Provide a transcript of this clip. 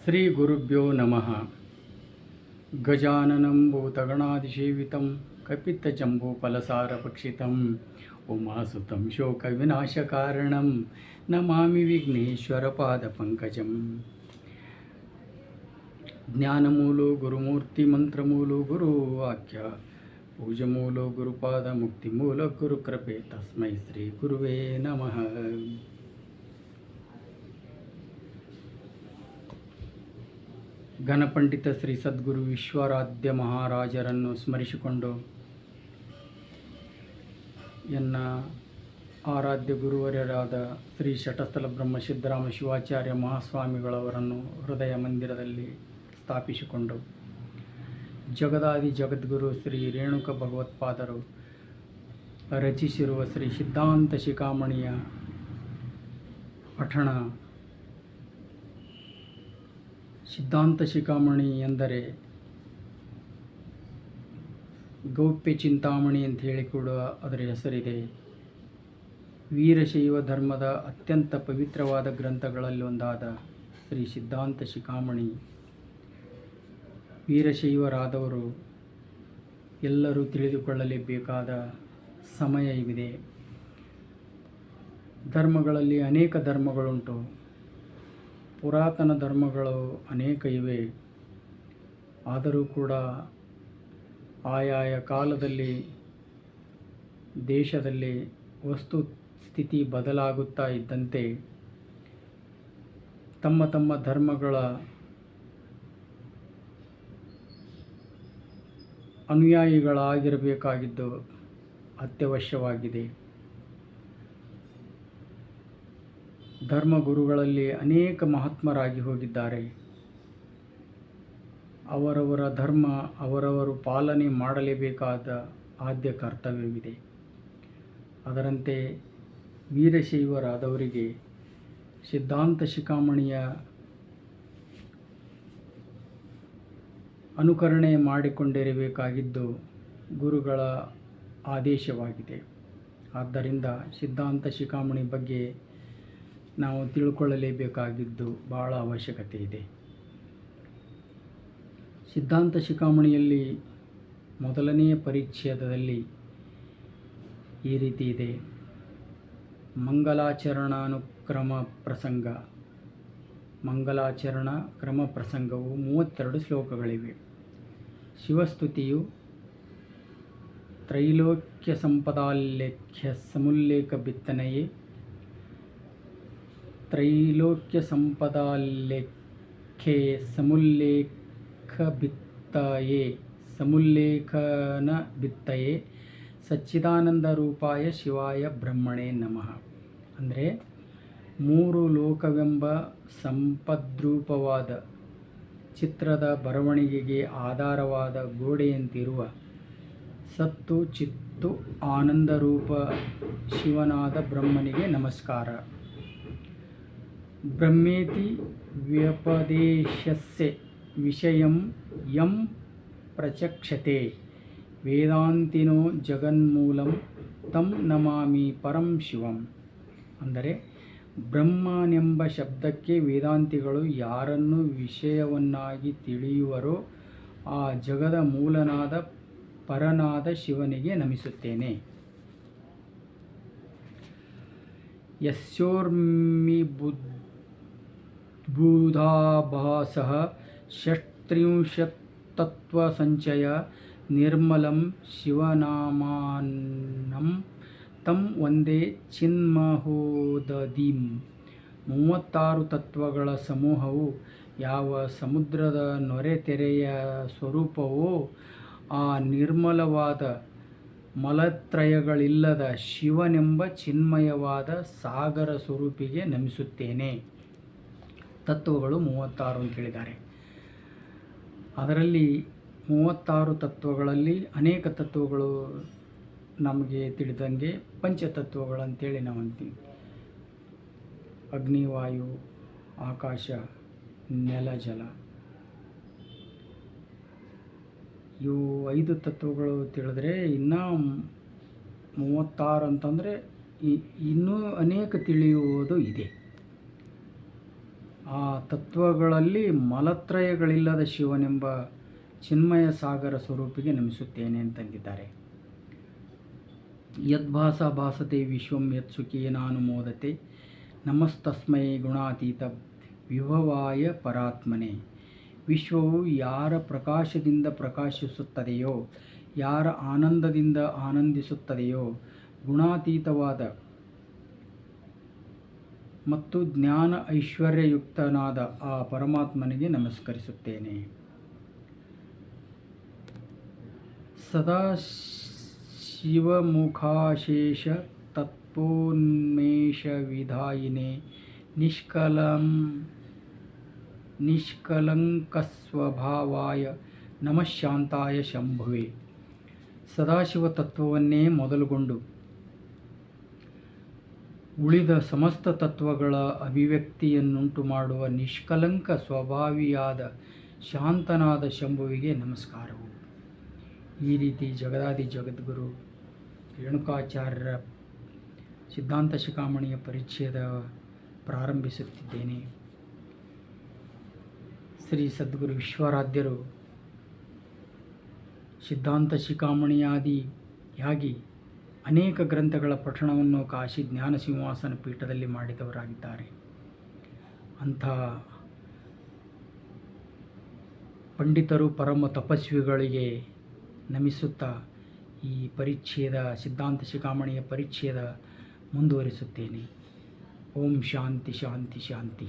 ಶ್ರೀ ಗುರುಭ್ಯೋ ನಮಃ. ಗಜಾನನಂ ಭೂತಗಣಾಧಿಸೇವಿತಂ ಕಪಿತ್ತಜಂಬೂಫಲಸಾರಭಕ್ಷಿತಂ ಉಮಾಸುತಂ ಶೋಕವಿನಾಶಕಾರಣಂ ನಮಾಮಿ ವಿಘ್ನೇಶ್ವರಪಾದಪಂಕಜಂ. ಜ್ಞಾನಮೂಲೋ ಗುರುಮೂರ್ತಿ ಮಂತ್ರಮೂಲೋ ಗುರುವಾಕ್ಯ ಪೂಜಮೂಲೋ ಗುರುಪಾದ ಮುಕ್ತಿಮೂಲ ಗುರುಕೃಪೆ ತಸ್ಮೈ ಶ್ರೀ ಗುರುವೇ ನಮಃ. ಘನಪಂಡಿತ ಶ್ರೀ ಸದ್ಗುರು ವಿಶ್ವರಾಧ್ಯ ಮಹಾರಾಜರನ್ನು ಸ್ಮರಿಸಿಕೊಂಡು ಎನ್ನ ಆರಾಧ್ಯ ಗುರುವರ್ಯರಾದ ಶ್ರೀ ಶಟಸ್ಥಲ ಬ್ರಹ್ಮ ಸಿದ್ದರಾಮ ಶಿವಾಚಾರ್ಯ ಮಹಾಸ್ವಾಮಿಗಳವರನ್ನು ಹೃದಯ ಮಂದಿರದಲ್ಲಿ ಸ್ಥಾಪಿಸಿಕೊಂಡು ಜಗದಾದಿ ಜಗದ್ಗುರು ಶ್ರೀ ರೇಣುಕ ಭಗವತ್ಪಾದರು ರಚಿಸಿರುವ ಶ್ರೀ ಸಿದ್ಧಾಂತ ಶಿಖಾಮಣಿಯ ಪಠಣ. ಸಿದ್ಧಾಂತ ಶಿಖಾಮಣಿ ಎಂದರೆ ಗೌಪ್ಯ ಚಿಂತಾಮಣಿ ಅಂತ ಹೇಳಿ ಕೂಡ ಅದರ ಹೆಸರಿದೆ. ವೀರಶೈವ ಧರ್ಮದ ಅತ್ಯಂತ ಪವಿತ್ರವಾದ ಗ್ರಂಥಗಳಲ್ಲಿ ಒಂದಾದ ಶ್ರೀ ಸಿದ್ಧಾಂತ ಶಿಖಾಮಣಿ ವೀರಶೈವರಾದವರು ಎಲ್ಲರೂ ತಿಳಿದುಕೊಳ್ಳಲೇಬೇಕಾದ ಸಮಯ ಇವಿದೆ. ಧರ್ಮಗಳಲ್ಲಿ ಅನೇಕ ಧರ್ಮಗಳುಂಟು. ಪುರಾತನ ಧರ್ಮಗಳು ಅನೇಕ ಇವೆ. ಆದರೂ ಕೂಡ ಆಯಾಯ ಕಾಲದಲ್ಲಿ ದೇಶದಲ್ಲಿ ವಸ್ತು ಸ್ಥಿತಿ ಬದಲಾಗುತ್ತಾ ಇದ್ದಂತೆ ತಮ್ಮ ತಮ್ಮ ಧರ್ಮಗಳ ಅನುಯಾಯಿಗಳಾಗಿರಬೇಕಾಗಿದ್ದು ಅತ್ಯವಶ್ಯವಾಗಿದೆ. ಧರ್ಮಗುರುಗಳಲ್ಲಿ ಅನೇಕ ಮಹಾತ್ಮರಾಗಿ ಹೋಗಿದ್ದಾರೆ. ಅವರವರ ಧರ್ಮ ಅವರವರು ಪಾಲನೆ ಮಾಡಲೇಬೇಕಾದ ಆದ್ಯ ಕರ್ತವ್ಯವಿದೆ. ಅದರಂತೆ ವೀರಶೈವರಾದವರಿಗೆ ಸಿದ್ಧಾಂತ ಶಿಖಾಮಣಿಯ ಅನುಕರಣೆ ಮಾಡಿಕೊಂಡಿರಬೇಕಾಗಿದ್ದು ಗುರುಗಳ ಆದೇಶವಾಗಿದೆ. ಆದ್ದರಿಂದ ಸಿದ್ಧಾಂತ ಶಿಖಾಮಣಿ ಬಗ್ಗೆ ನಾವು ತಿಳ್ಕೊಳ್ಳಲೇಬೇಕಾಗಿದ್ದು ಬಹಳ ಅವಶ್ಯಕತೆ ಇದೆ. ಸಿದ್ಧಾಂತ ಶಿಖಾಮಣಿಯಲ್ಲಿ ಮೊದಲನೆಯ ಪರಿಚ್ಛೇದದಲ್ಲಿ ಈ ರೀತಿ ಇದೆ. ಮಂಗಲಾಚರಣಾನುಕ್ರಮ ಪ್ರಸಂಗ. ಮಂಗಲಾಚರಣ ಕ್ರಮ ಪ್ರಸಂಗವು 32 ಶ್ಲೋಕಗಳಿವೆ. ಶಿವಸ್ತುತಿಯು ತ್ರೈಲೋಕ್ಯ ಸಂಪದಾಲೇಖ್ಯ ಸಮುಲ್ಲೇಖ ಬಿತ್ತನೆಯೇ. ತ್ರೈಲೋಕ್ಯ ಸಂಪದಾಲೇಖ್ಯೆ ಸಮುಲ್ಲೇಖ ಬಿತ್ತಯೇ ಸಮುಲ್ಲೇಖನ ಬಿತ್ತಯೇ ಸಚ್ಚಿದಾನಂದ ರೂಪಾಯ ಶಿವಾಯ ಬ್ರಹ್ಮಣೇ ನಮಃ. ಅಂದರೆ 3 ಲೋಕವೆಂಬ ಸಂಪದ್ರೂಪವಾದ ಚಿತ್ರದ ಬರವಣಿಗೆಗೆ ಆಧಾರವಾದ ಗೋಡೆಯಂತಿರುವ ಸತ್ತು ಚಿತ್ತು ಆನಂದರೂಪ ಶಿವನಾದ ಬ್ರಹ್ಮನಿಗೆ ನಮಸ್ಕಾರ. ಬ್ರಹ್ಮೇತಿ ವ್ಯಪದೇಶಸ್ಯ ವಿಷಯಂ ಯಂ ಪ್ರಚಕ್ಷತೆ ವೇದಾಂತಿನೋ ಜಗನ್ಮೂಲಂ ತಂ ನಮಾಮಿ ಪರಂ ಶಿವಂ. ಅಂದರೆ ಬ್ರಹ್ಮನೆಂಬ ಶಬ್ದಕ್ಕೆ ವೇದಾಂತಿಗಳು ಯಾರನ್ನು ವಿಷಯವನ್ನಾಗಿ ತಿಳಿಯುವರೋ ಆ ಜಗದ ಮೂಲನಾದ ಪರನಾದ ಶಿವನಿಗೆ ನಮಿಸುತ್ತೇನೆ. ಯಸ್ಯೋರ್ಮಿ ಬುಧಾಭಾಸಃ ಷಟ್ತ್ರಿಂಶತ್ತತ್ವಸಂಚಯ ನಿರ್ಮಲಂ ಶಿವನಾಮಾನಂ ತಂ ವಂದೇ ಚಿನ್ಮಹೋದಧೀಂ. 36 ತತ್ವಗಳ ಸಮೂಹವು ಯಾವ ಸಮುದ್ರದ ನೊರೆತೆರೆಯ ಸ್ವರೂಪವೋ ಆ ನಿರ್ಮಲವಾದ ಮಲತ್ರಯಗಳಿಲ್ಲದ ಶಿವನೆಂಬ ಚಿನ್ಮಯವಾದ ಸಾಗರ ಸ್ವರೂಪಿಗೆ ನಮಿಸುತ್ತೇನೆ. ತತ್ವಗಳು 36 ಅಂತ ಹೇಳಿದ್ದಾರೆ. ಅದರಲ್ಲಿ 36 ತತ್ವಗಳಲ್ಲಿ ಅನೇಕ ತತ್ವಗಳು ನಮಗೆ ತಿಳಿದಂಗೆ ಪಂಚತತ್ವಗಳಂತೇಳಿ ನಾವು ಅಂತೀವಿ. ಅಗ್ನಿ, ವಾಯು, ಆಕಾಶ, ನೆಲ, ಜಲ. ಇವು 5 ತತ್ವಗಳು ತಿಳಿದ್ರೆ ಇನ್ನೂ 36 ಅಂತಂದರೆ ಇನ್ನೂ ಅನೇಕ ತಿಳಿಯುವುದು ಇದೆ. ಆ ತತ್ವಗಳಲ್ಲಿ ಮಲತ್ರಯಗಳಿಲ್ಲದ ಶಿವನೆಂಬ ಚಿನ್ಮಯ ಸಾಗರ ಸ್ವರೂಪಿಗೆ ನಮಿಸುತ್ತೇನೆ ಅಂತಂದಿದ್ದಾರೆ. ಯದ್ಭಾಸ ಭಾಸತೆ ವಿಶ್ವಂ ಯತ್ಸುಖೇನಾನುಮೋದತೆ ನಮಸ್ತಸ್ಮೈ ಗುಣಾತೀತ ವಿಭವಾಯ ಪರಾತ್ಮನೆ. ವಿಶ್ವವು ಯಾರ ಪ್ರಕಾಶದಿಂದ ಪ್ರಕಾಶಿಸುತ್ತದೆಯೋ, ಯಾರ ಆನಂದದಿಂದ ಆನಂದಿಸುತ್ತದೆಯೋ, ಗುಣಾತೀತವಾದ ಮತ್ತು ಜ್ಞಾನ ಐಶ್ವರ್ಯಯುಕ್ತನಾದ ಆ ಪರಮಾತ್ಮನಿಗೆ ನಮಸ್ಕರಿಸುತ್ತೇನೆ. ಸದಾ ಶಿವಮುಖಾಶೇಷ ತತ್ವೋನ್ಮೇಷ ವಿಧಾಯಿನೇ ನಿಷ್ಕಲಂಕಸ್ವಭಾವಾಯ ನಮಃ ಶಾಂತಾಯ ಶಂಭುವೆ. ಸದಾಶಿವ ತತ್ವವನ್ನೇ ಮೊದಲುಗೊಂಡು ಉಳಿದ ಸಮಸ್ತ ತತ್ವಗಳ ಅಭಿವ್ಯಕ್ತಿಯನ್ನುಂಟು ಮಾಡುವ ನಿಷ್ಕಲಂಕ ಸ್ವಭಾವಿಯಾದ ಶಾಂತನಾದ ಶಂಭುವಿಗೆ ನಮಸ್ಕಾರವು. ಈ ರೀತಿ ಜಗದಾದಿ ಜಗದ್ಗುರು ರೇಣುಕಾಚಾರ್ಯರ ಸಿದ್ಧಾಂತ ಶಿಖಾಮಣಿಯ ಪರಿಚ್ಛೇದ ಪ್ರಾರಂಭಿಸುತ್ತಿದ್ದೇನೆ. ಶ್ರೀ ಸದ್ಗುರು ವಿಶ್ವರಾಧ್ಯರು ಸಿದ್ಧಾಂತ ಶಿಖಾಮಣಿಯಾದಿಯಾಗಿ ಅನೇಕ ಗ್ರಂಥಗಳ ಪಠಣವನ್ನು ಕಾಶಿ ಜ್ಞಾನ ಸಿಂಹಾಸನ ಪೀಠದಲ್ಲಿ ಮಾಡಿದವರಾಗಿದ್ದಾರೆ. ಅಂಥ ಪಂಡಿತರು, ಪರಮ ತಪಸ್ವಿಗಳಿಗೆ ನಮಿಸುತ್ತಾ ಈ ಪರಿಚ್ಛೇದ ಸಿದ್ಧಾಂತ ಶಿಖಾಮಣಿಯ ಪರಿಚ್ಛೇದ ಮುಂದುವರಿಸುತ್ತೇನೆ. ಓಂ ಶಾಂತಿ ಶಾಂತಿ ಶಾಂತಿ.